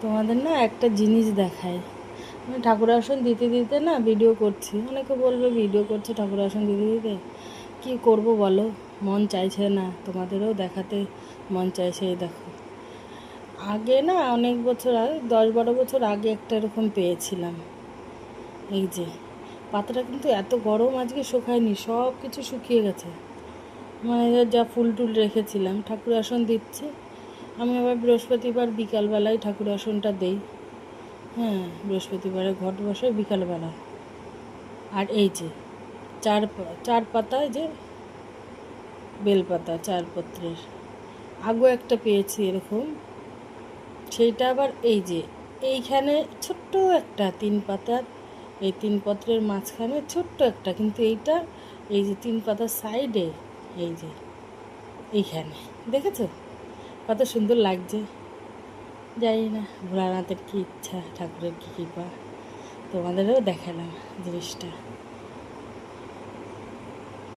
তোমাদের না একটা জিনিস দেখায়, আমি ঠাকুর আসন দিতে দিতে না ভিডিও করছি। অনেকে বলবে ভিডিও করছে ঠাকুর আসন দিতে দিতে, কী করব বলো, মন চাইছে না, তোমাদেরও দেখাতে মন চাইছে। এই দেখো, আগে না অনেক বছর আগে, 10-12 বছর আগে একটা এরকম পেয়েছিলাম। এই যে পাতাটা কিন্তু এত গরম, আজকে শুকায়নি, সব কিছু শুকিয়ে গেছে। মানে যা ফুল টুল রেখেছিলাম, ঠাকুর আসন দিচ্ছি আমি। আবার বৃহস্পতিবার বিকালবেলায় ঠাকুর আসনটা দেই। হ্যাঁ, বৃহস্পতিবারে ঘট বসে বিকালবেলা। আর এই যে চার পাতায় যে বেলপাতা, 4 পত্রের আগেও একটা পেয়েছি এরকম। সেইটা আবার এই যে এইখানে ছোট্ট একটা 3 পাতার, এই 3 পত্রের মাঝখানে ছোট্ট একটা, কিন্তু এইটা এই যে 3 পাতার সাইডে, এই যে এইখানে দেখেছো কত সুন্দর লাগছে। জানি না ভোলানাথের কী ইচ্ছা, ঠাকুরের কী কৃপা, তোমাদেরও দেখালাম জিনিসটা।